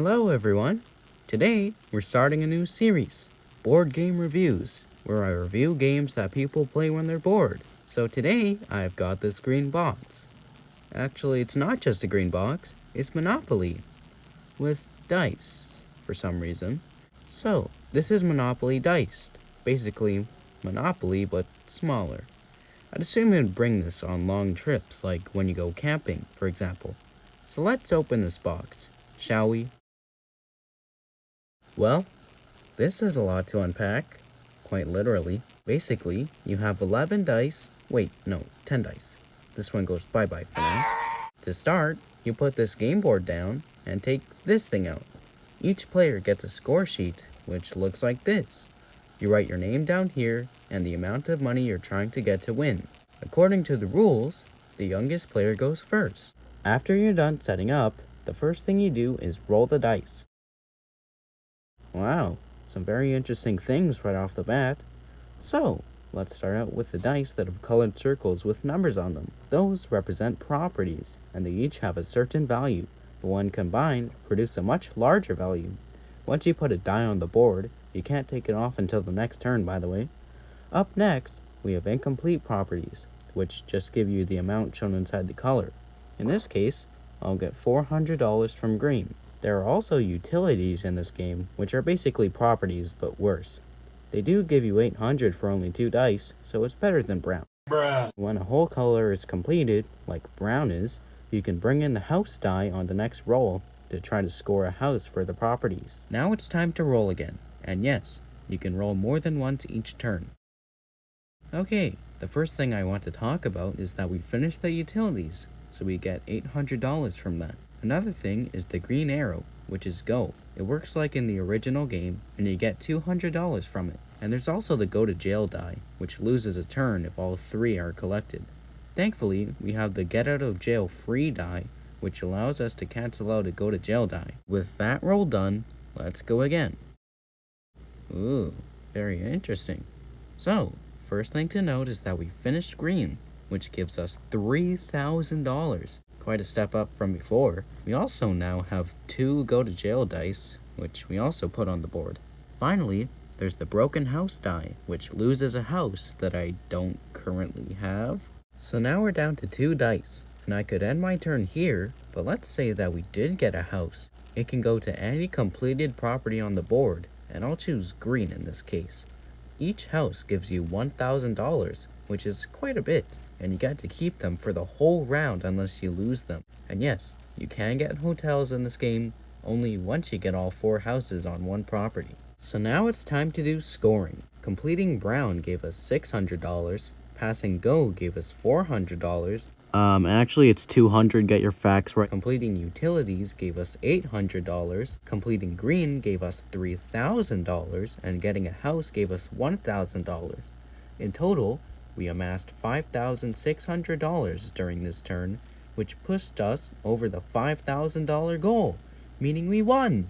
Hello everyone! Today, we're starting a new series, Board Game Reviews, where I review games that people play when they're bored. So today, I've got this green box. Actually, it's not just a green box, it's Monopoly, with dice, for some reason. So, this is Monopoly Diced, basically Monopoly but smaller. I'd assume you'd bring this on long trips, like when you go camping, for example. So let's open this box, shall we? Well, this is a lot to unpack, quite literally. Basically, you have 11 dice. Wait, no, 10 dice. This one goes bye-bye for now. To start, you put this game board down and take this thing out. Each player gets a score sheet, which looks like this. You write your name down here and the amount of money you're trying to get to win. According to the rules, the youngest player goes first. After you're done setting up, the first thing you do is roll the dice. Wow, some very interesting things right off the bat. So, let's start out with the dice that have colored circles with numbers on them. Those represent properties, and they each have a certain value, but when combined, produce a much larger value. Once you put a die on the board, you can't take it off until the next turn, by the way. Up next, we have incomplete properties, which just give you the amount shown inside the color. In this case, I'll get $400 from green. There are also utilities in this game, which are basically properties, but worse. They do give you 800 for only 2 dice, so it's better than brown. Bruh. When a whole color is completed, like brown is, you can bring in the house die on the next roll to try to score a house for the properties. Now it's time to roll again, and yes, you can roll more than once each turn. Okay, the first thing I want to talk about is that we finished the utilities, so we get $800 from that. Another thing is the green arrow, which is go. It works like in the original game, and you get $200 from it. And there's also the go to jail die, which loses a turn if all 3 are collected. Thankfully, we have the get out of jail free die, which allows us to cancel out a go to jail die. With that roll done, let's go again. Ooh, very interesting. So, first thing to note is that we finished green, which gives us $3,000. Quite a step up from before. We also now have 2 go to jail dice, which we also put on the board. Finally, there's the broken house die, which loses a house that I don't currently have. So now we're down to 2 dice, and I could end my turn here, but let's say that we did get a house. It can go to any completed property on the board, and I'll choose green in this case. Each house gives you $1,000, which is quite a bit, and you get to keep them for the whole round unless you lose them. And yes, you can get hotels in this game, only once you get all 4 houses on one property. So now it's time to do scoring. Completing brown gave us $600, passing go gave us $400. Actually it's 200, get your facts right. Completing utilities gave us $800, completing green gave us $3,000, and getting a house gave us $1,000. In total, we amassed $5,600 during this turn, which pushed us over the $5,000 goal, meaning we won!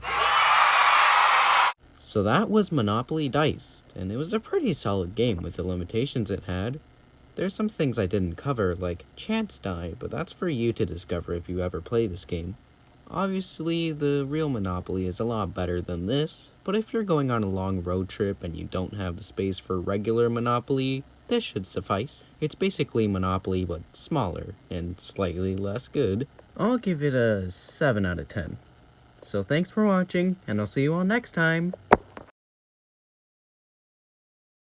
So that was Monopoly Diced, and it was a pretty solid game with the limitations it had. There's some things I didn't cover, like chance die, but that's for you to discover if you ever play this game. Obviously, the real Monopoly is a lot better than this, but if you're going on a long road trip and you don't have the space for regular Monopoly, this should suffice. It's basically Monopoly, but smaller and slightly less good. I'll give it a 7 out of 10. So thanks for watching, and I'll see you all next time.